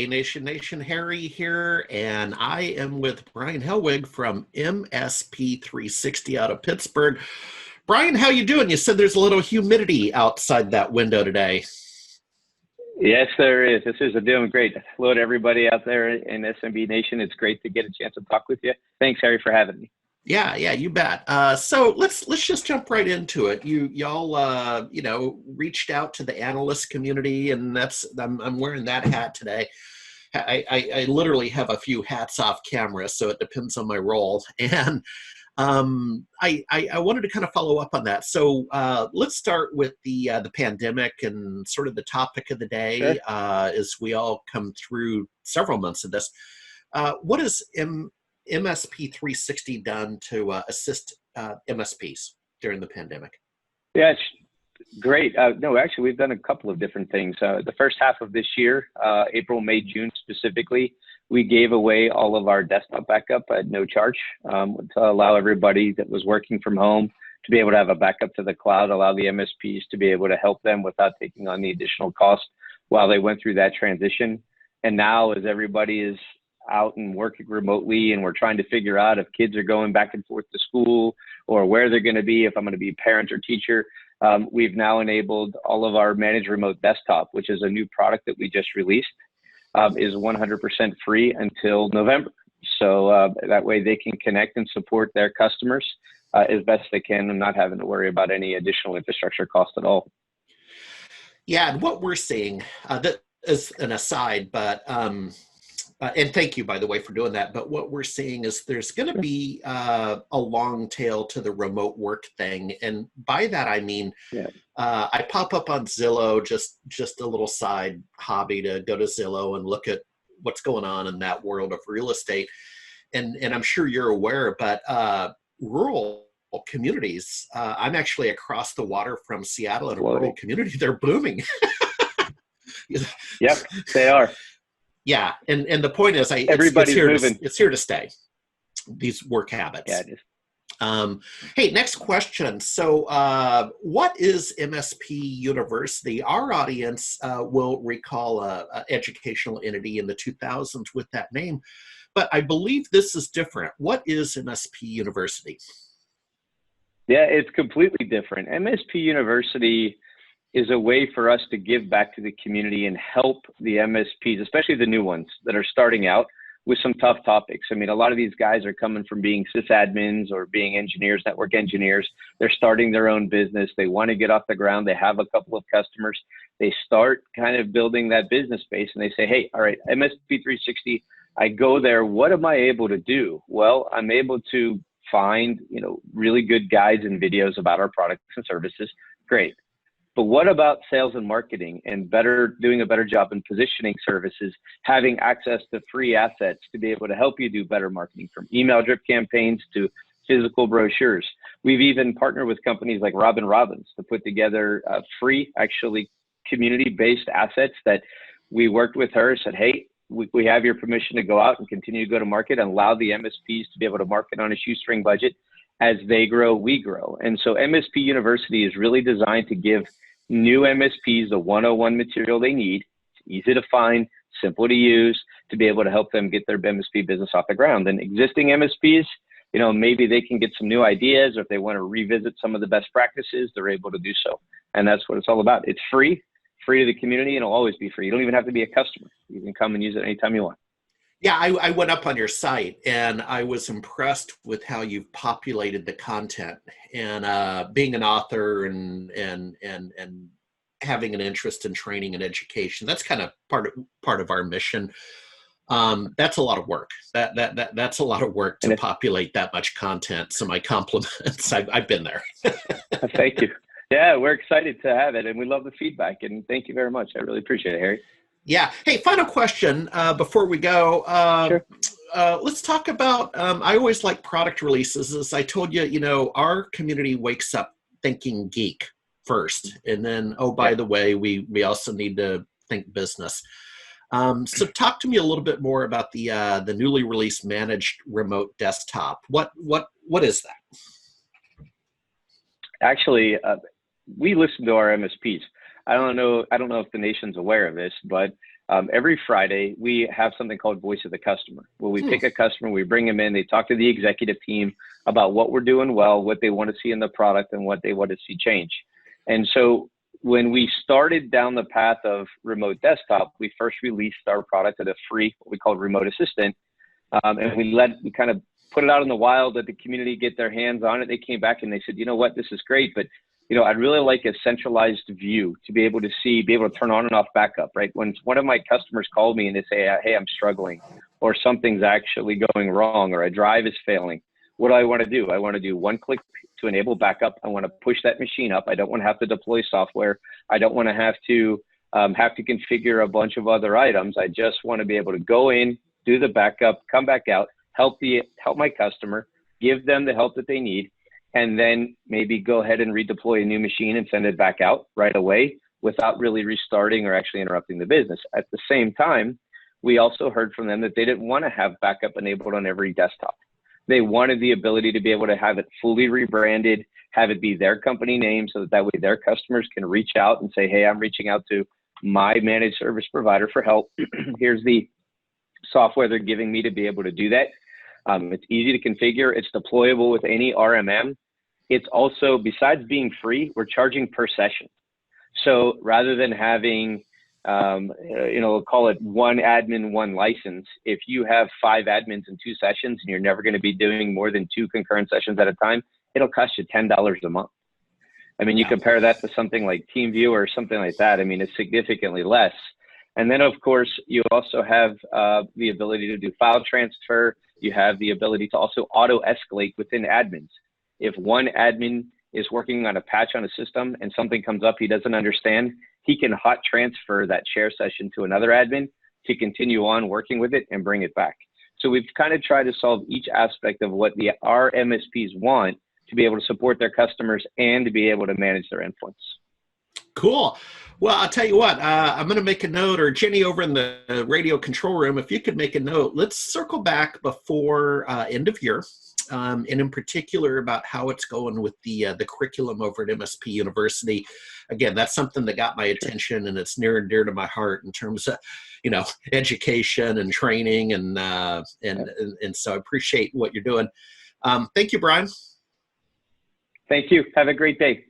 Nation. Harry here, and I am with Brian Helwig from MSP360 out of Pittsburgh. Brian, how you doing? You said there's a little humidity outside that window today. Yes, there is. This is doing great. Hello to everybody out there in SMB Nation. It's great to get a chance to talk with you. Thanks, Harry, for having me. Yeah, you bet. So let's just jump right into it. Y'all reached out to the analyst community, and I'm wearing that hat today. I literally have a few hats off camera, so it depends on my role. And I wanted to kind of follow up on that. So let's start with the pandemic and sort of the topic of the day. Sure. As we all come through several months of this. What has MSP360 done to assist MSPs during the pandemic? Yeah, it's great. No, actually, we've done a couple of different things. The first half of this year, April, May, June specifically, we gave away all of our desktop backup at no charge to allow everybody that was working from home to be able to have a backup to the cloud, allow the MSPs to be able to help them without taking on the additional cost while they went through that transition. And now, as everybody is out and working remotely, and we're trying to figure out if kids are going back and forth to school or where they're going to be, if I'm going to be parent or teacher, we've now enabled all of our managed remote desktop, which is a new product that we just released, is 100% free until November. So that way they can connect and support their customers as best they can and not having to worry about any additional infrastructure cost at all. Yeah, and what we're seeing, that is an aside, but and thank you, by the way, for doing that. But what we're seeing is there's going to be a long tail to the remote work thing. And by that, I mean, I pop up on Zillow, just a little side hobby to go to Zillow and look at what's going on in that world of real estate. And I'm sure you're aware, but rural communities, I'm actually across the water from Seattle in a rural community. They're booming. Yep, they are. Yeah, and the point is, everybody's moving. It's here to stay. These work habits. Yeah, it is. Hey, next question. So, what is MSP University? Our audience will recall an educational entity in the 2000s with that name, but I believe this is different. What is MSP University? Yeah, it's completely different. MSP University is a way for us to give back to the community and help the MSPs, especially the new ones that are starting out, with some tough topics. I mean, a lot of these guys are coming from being sysadmins or being engineers, network engineers. They're starting their own business. They want to get off the ground. They have a couple of customers. They start kind of building that business base and they say, hey, all right, MSP360, I go there. What am I able to do? Well, I'm able to find, really good guides and videos about our products and services. Great. But what about sales and marketing and doing a better job in positioning services, having access to free assets to be able to help you do better marketing, from email drip campaigns to physical brochures? We've even partnered with companies like Robin Robbins to put together free, actually community-based assets that we worked with her, said, hey, we have your permission to go out and continue to go to market and allow the MSPs to be able to market on a shoestring budget. As they grow, we grow. And so MSP University is really designed to give new MSPs the 101 material they need. It's easy to find, simple to use, to be able to help them get their MSP business off the ground. And existing MSPs, maybe they can get some new ideas, or if they want to revisit some of the best practices, they're able to do so. And that's what it's all about. It's free to the community, and it'll always be free. You don't even have to be a customer. You can come and use it anytime you want. Yeah, I went up on your site and I was impressed with how you've populated the content. And being an author and having an interest in training and education, that's kind of part of our mission. That's a lot of work. That's a lot of work to populate that much content. So my compliments. I've been there. Thank you. Yeah, we're excited to have it, and we love the feedback. And thank you very much. I really appreciate it, Harry. Yeah. Hey, final question before we go. Sure. Let's talk about, I always like product releases. As I told you, our community wakes up thinking geek first. And then, by the way, we also need to think business. So talk to me a little bit more about the newly released managed remote desktop. What is that? Actually, we listen to our MSPs. I don't know if the nation's aware of this, but every Friday we have something called Voice of the Customer, where we pick a customer, we bring them in, they talk to the executive team about what we're doing well, what they want to see in the product, and what they want to see change. And so when we started down the path of remote desktop, we first released our product at a free, what we called Remote Assistant, and we kind of put it out in the wild, let the community get their hands on it. They came back and they said, you know what, this is great, but I'd really like a centralized view to be able to see, be able to turn on and off backup, right? When one of my customers called me and they say, hey, I'm struggling, or something's actually going wrong, or a drive is failing, what do I want to do? I want to do one click to enable backup. I want to push that machine up. I don't want to have to deploy software. I don't want to have to configure a bunch of other items. I just want to be able to go in, do the backup, come back out, help my customer, give them the help that they need, and then maybe go ahead and redeploy a new machine and send it back out right away without really restarting or actually interrupting the business. At the same time, we also heard from them that they didn't want to have backup enabled on every desktop. They wanted the ability to be able to have it fully rebranded, have it be their company name, so that way their customers can reach out and say, hey, I'm reaching out to my managed service provider for help. Here's the software they're giving me to be able to do that. It's easy to configure. It's deployable with any RMM. It's also, besides being free, we're charging per session. So rather than having, call it one admin, one license, if you have 5 admins in 2 sessions and you're never going to be doing more than 2 concurrent sessions at a time, it'll cost you $10 a month. I mean, you compare that to something like TeamViewer or something like that. I mean, it's significantly less. And then, of course, you also have the ability to do file transfer. You have the ability to also auto-escalate within admins. If one admin is working on a patch on a system and something comes up he doesn't understand, he can hot transfer that share session to another admin to continue on working with it and bring it back. So we've kind of tried to solve each aspect of what our MSPs want to be able to support their customers and to be able to manage their endpoints. Cool. Well, I'll tell you what, I'm going to make a note, or Jenny over in the radio control room, if you could make a note, let's circle back before end of year, and in particular about how it's going with the curriculum over at MSP University. Again, that's something that got my attention, and it's near and dear to my heart in terms of, education and training, and so I appreciate what you're doing. Thank you, Brian. Thank you. Have a great day.